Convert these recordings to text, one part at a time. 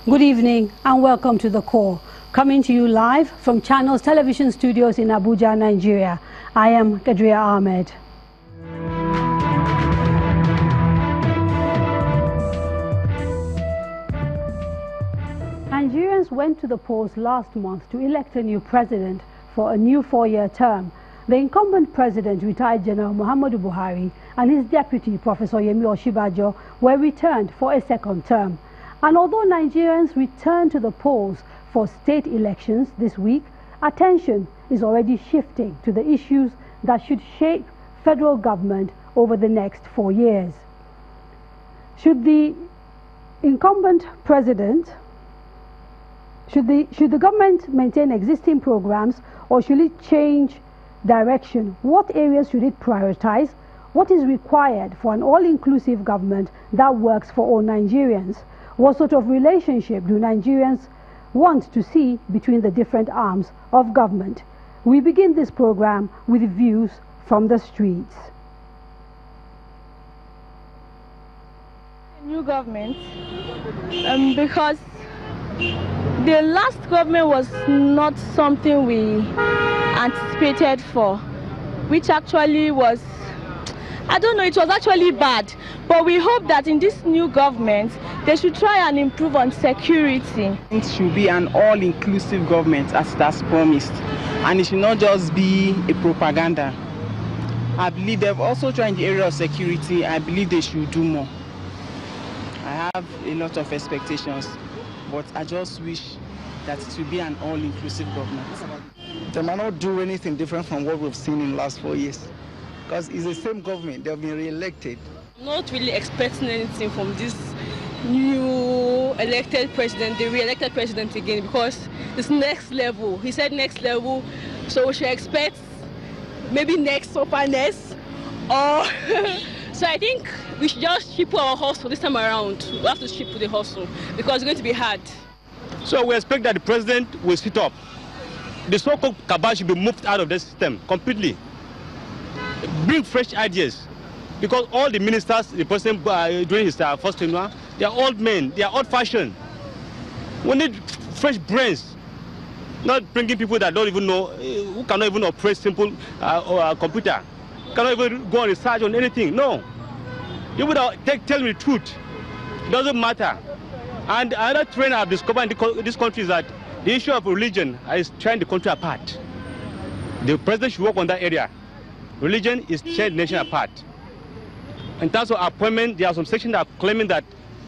Good evening and welcome to The Core, coming to you live from Channels Television Studios in Abuja, Nigeria. I am Kadria Ahmed. Nigerians went to the polls last month to elect a new president for a new 4-year term. The incumbent president, retired General Muhammadu Buhari, and his deputy, Professor Yemi Osinbajo, were returned for a second term. And although Nigerians return to the polls for state elections this week, attention is already shifting to the issues that should shape federal government over the next 4 years. Should the incumbent president, should the government maintain existing programs, or should it change direction? What areas should it prioritize? What is required for an all-inclusive government that works for all Nigerians? What sort of relationship do Nigerians want to see between the different arms of government? We begin this program with views from the streets. New government, because the last government was not something we anticipated for, which actually was, I don't know, it was actually bad. But we hope that in this new government, they should try and improve on security. It should be an all-inclusive government as it has promised. And it should not just be a propaganda. I believe they've also tried in the area of security. I believe they should do more. I have a lot of expectations, but I just wish that it should be an all-inclusive government. They might not do anything different from what we've seen in the last 4 years. Because it's the same government, they've been re-elected. Not really expecting anything from this new elected president, the re-elected president again, because it's next level. He said next level, so we should expect maybe next openness. Or so I think we should just ship our hustle this time around. We have to ship the hustle because it's going to be hard. So we expect that the president will sit up. The so-called cabal should be moved out of the system completely. Bring fresh ideas, because all the ministers, the president during his first tenure, they are old men, they are old-fashioned. We need fresh brains, not bringing people that don't even know, who cannot even operate simple computer, cannot even go on research on anything. No, you would tell me the truth. It doesn't matter. And another trend I've discovered in this country is that the issue of religion is tearing the country apart. The president should work on that area. Religion is tearing the nation apart. In terms of appointment, there are some sections that are claiming that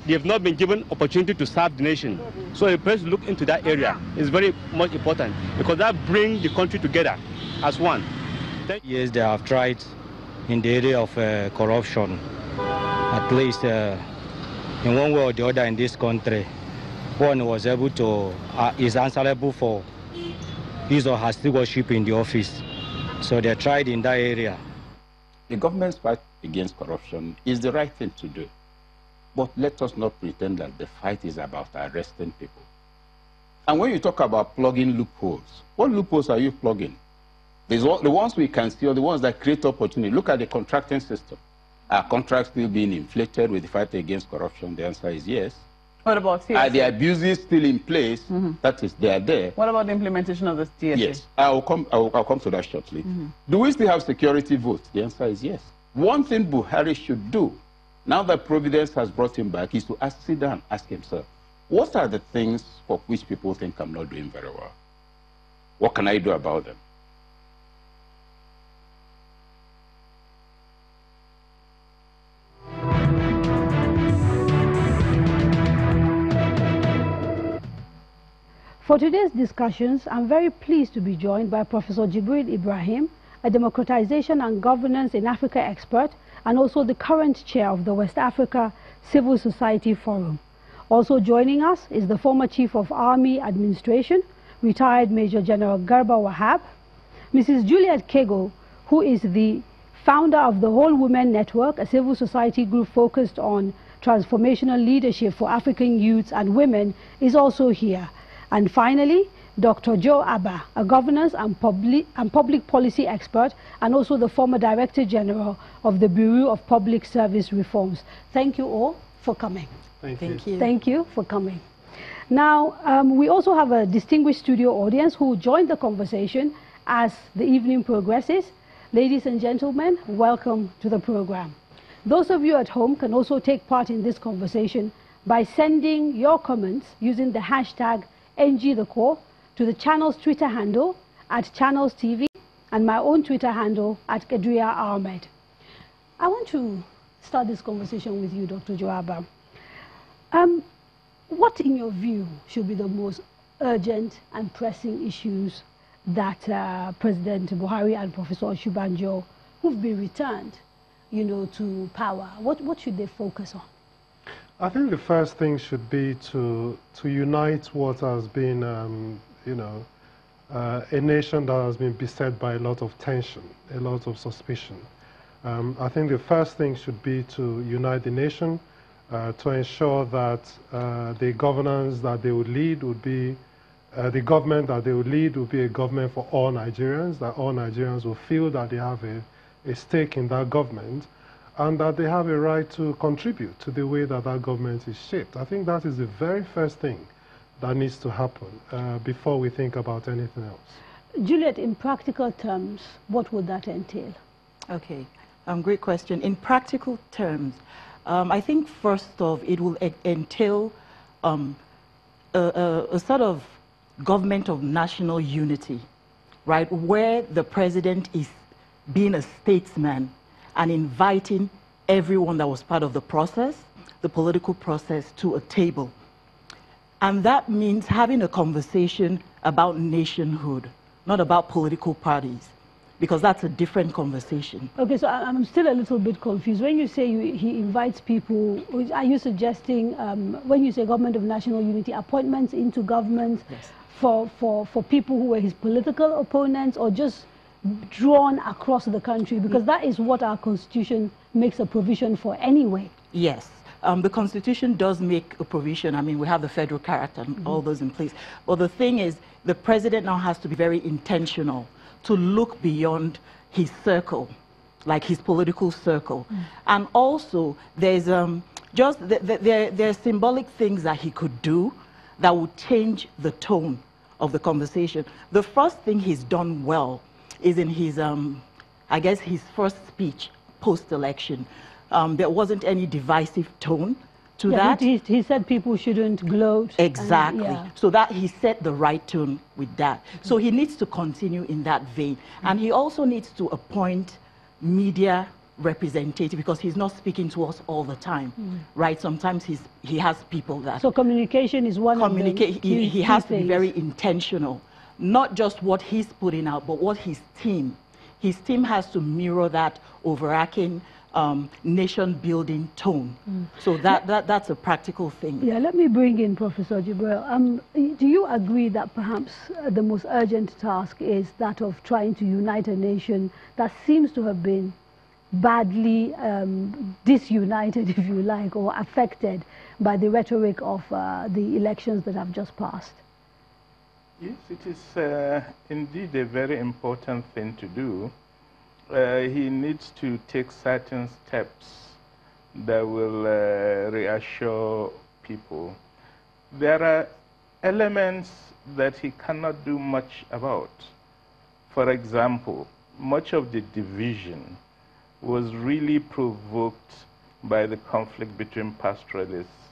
they have not been given opportunity to serve the nation. So the president look into that area. It's very much important because that brings the country together as one. Yes, they have tried in the area of corruption. At least in one way or the other in this country, one was able to, is answerable for his or her stewardship in the office. So they tried in that area. The government's fight against corruption is the right thing to do. But let us not pretend that the fight is about arresting people. And when you talk about plugging loopholes, what loopholes are you plugging? The ones we can see are the ones that create opportunity. Look at the contracting system. Are contracts still being inflated with the fight against corruption? The answer is yes. What about TSA? Are the abuses still in place? That is, they are there. What about the implementation of the TSA? Yes, I'll come to that shortly. Do we still have security votes? The answer is yes. One thing Buhari should do, now that Providence has brought him back, is to sit down, ask himself, what are the things for which people think I'm not doing very well? What can I do about them? For today's discussions, I'm very pleased to be joined by Professor Jibril Ibrahim, a democratization and governance in Africa expert, and also the current chair of the West Africa Civil Society Forum. Also joining us is the former Chief of Army Administration, retired Major General Garba Wahab, Mrs. Juliet Kego, who is the founder of the Whole Women Network, a civil society group focused on transformational leadership for African youths and women, is also here. And finally, Dr. Joe Abba, a governance and public policy expert, and also the former Director General of the Bureau of Public Service Reforms. Thank you all for coming. Thank you. Thank you for coming. Now, we also have a distinguished studio audience who joined the conversation as the evening progresses. Ladies and gentlemen, welcome to the program. Those of you at home can also take part in this conversation by sending your comments using the hashtag NGTheCore to the channel's Twitter handle @ChannelsTV and my own Twitter handle @Kadria Ahmed. I want to start this conversation with you, Dr. Joaba. What, in your view, should be the most urgent and pressing issues that President Buhari and Professor Oshibanjo, who've been returned, to power, what should they focus on? I think the first thing should be to unite what has been, a nation that has been beset by a lot of tension, a lot of suspicion. I think the first thing should be to unite the nation, to ensure that the governance that they would lead would be, the government that they would lead would be a government for all Nigerians, that all Nigerians will feel that they have a stake in that government, and that they have a right to contribute to the way that that government is shaped. I think that is the very first thing that needs to happen before we think about anything else. Juliet, in practical terms, what would that entail? Okay, great question. In practical terms, I think first off, it will entail a sort of government of national unity, right, where the president is being a statesman and inviting everyone that was part of the process, the political process, to a table. And that means having a conversation about nationhood, not about political parties, because that's a different conversation. Okay, so I'm still a little bit confused. When you say he invites people, are you suggesting, when you say government of national unity, appointments into government yes. for people who were his political opponents, or just drawn across the country? Because that is what our constitution makes a provision for anyway. Yes. The Constitution does make a provision. I mean, we have the federal character and all those in place. But the thing is, the president now has to be very intentional to look beyond his circle, like his political circle. And also, there's there's symbolic things that he could do that would change the tone of the conversation. The first thing he's done well is in his, I guess, his first speech post-election. There wasn't any divisive tone to that. He said people shouldn't gloat. Exactly. And, so that he set the right tone with that. So he needs to continue in that vein. And he also needs to appoint media representative, because he's not speaking to us all the time, right? Sometimes he has people that... So communication is one of them. He has to be very intentional. Not just what he's putting out, but what his team has to mirror that overarching nation-building tone. So that's a practical thing. Yeah, let me bring in Professor Jibril. Do you agree that perhaps the most urgent task is that of trying to unite a nation that seems to have been badly disunited, if you like, or affected by the rhetoric of the elections that have just passed? Yes, it is indeed a very important thing to do. He needs to take certain steps that will reassure people. There are elements that he cannot do much about. For example, much of the division was really provoked by the conflict between pastoralists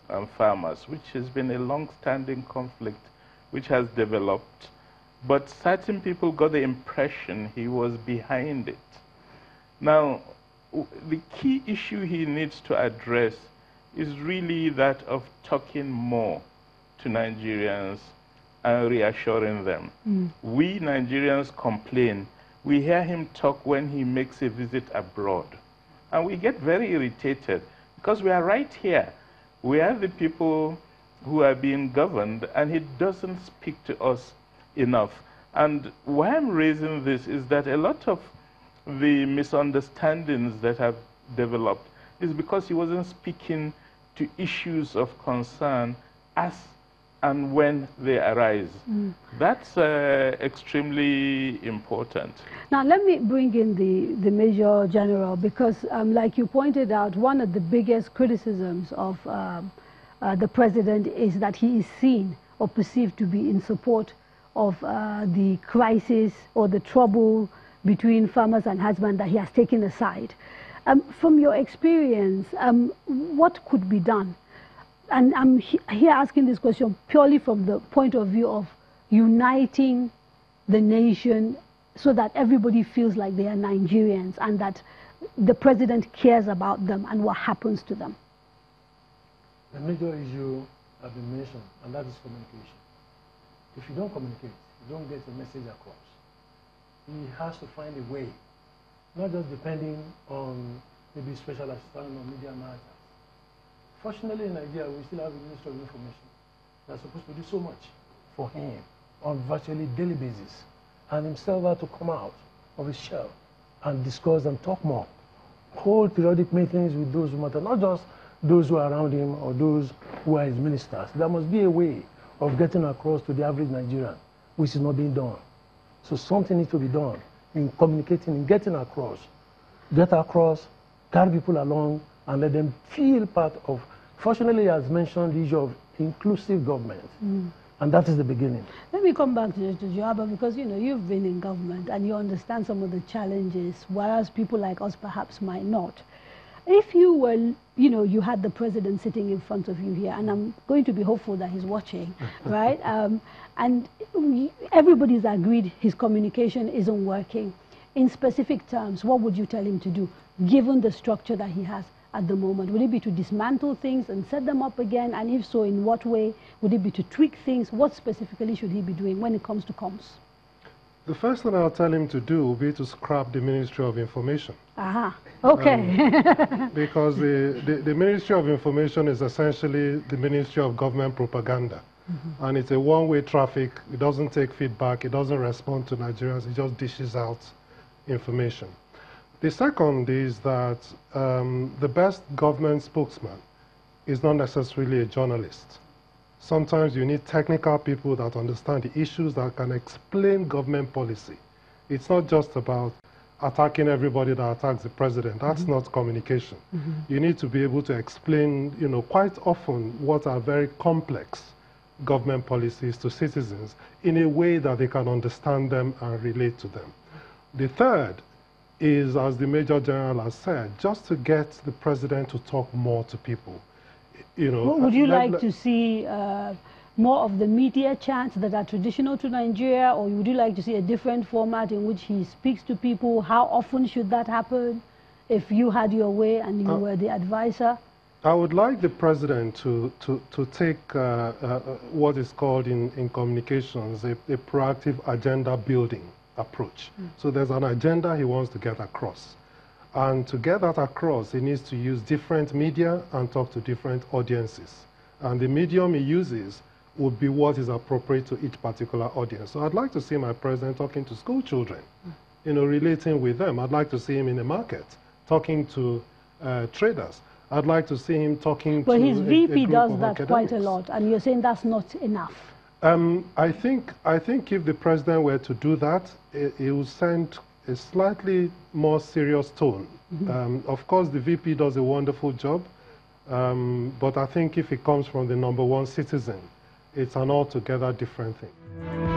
and farmers, which has been a long-standing conflict which has developed. But certain people got the impression he was behind it. Now, the key issue he needs to address is really that of talking more to Nigerians and reassuring them. We Nigerians complain. We hear him talk when he makes a visit abroad. And we get very irritated because we are right here. We are the people who are being governed, and he doesn't speak to us enough. And why I'm raising this is that a lot of the misunderstandings that have developed is because he wasn't speaking to issues of concern as and when they arise. That's extremely important. Now, let me bring in the Major General, because like you pointed out, one of the biggest criticisms of the president is that he is seen or perceived to be in support of the crisis or the trouble between farmers and husband that he has taken aside. From your experience, what could be done? And I'm here asking this question purely from the point of view of uniting the nation so that everybody feels like they are Nigerians and that the president cares about them and what happens to them. The major issue has been mentioned, and that is communication. If you don't communicate, you don't get the message across. He has to find a way, not just depending on maybe special assistant or media managers. Fortunately, in Nigeria, we still have a Ministry of Information that's supposed to do so much for him on virtually daily basis, and himself had to come out of his shell and discuss and talk more. Hold periodic meetings with those who matter, not just those who are around him or those who are his ministers. There must be a way of getting across to the average Nigerian, which is not being done. So something needs to be done in communicating, in getting across. Get across, carry people along, and let them feel part of. Fortunately, as mentioned, the issue of inclusive government. And that is the beginning. Let me come back to Joaba, because you've been in government and you understand some of the challenges, whereas people like us perhaps might not. If you were, you had the president sitting in front of you here, and I'm going to be hopeful that he's watching, right? And everybody's agreed his communication isn't working. In specific terms, what would you tell him to do, given the structure that he has at the moment? Would it be to dismantle things and set them up again? And if so, in what way? Would it be to tweak things? What specifically should he be doing when it comes to comms? The first thing I'll tell him to do will be to scrap the Ministry of Information. Aha, okay. Because the Ministry of Information is essentially the Ministry of Government Propaganda. And it's a one-way traffic. It doesn't take feedback. It doesn't respond to Nigerians. It just dishes out information. The second is that the best government spokesman is not necessarily a journalist. Sometimes you need technical people that understand the issues, that can explain government policy. It's not just about attacking everybody that attacks the president. That's not communication. You need to be able to explain, quite often what are very complex government policies to citizens in a way that they can understand them and relate to them. The third is, as the Major General has said, just to get the president to talk more to people. Would you like to see more of the media chants that are traditional to Nigeria, or would you like to see a different format in which he speaks to people? How often should that happen if you had your way and you were the advisor? I would like the president to take what is called in communications a proactive agenda building approach. So there's an agenda he wants to get across. And to get that across, he needs to use different media and talk to different audiences. And the medium he uses would be what is appropriate to each particular audience. So I'd like to see my president talking to school children, relating with them. I'd like to see him in the market, talking to traders. I'd like to see him talking to Well, his VP does that academics. quite a lot, and you're saying that's not enough. I think if the president were to do that, it would send a slightly more serious tone. Of course, the VP does a wonderful job, but I think if it comes from the #1 citizen, it's an altogether different thing.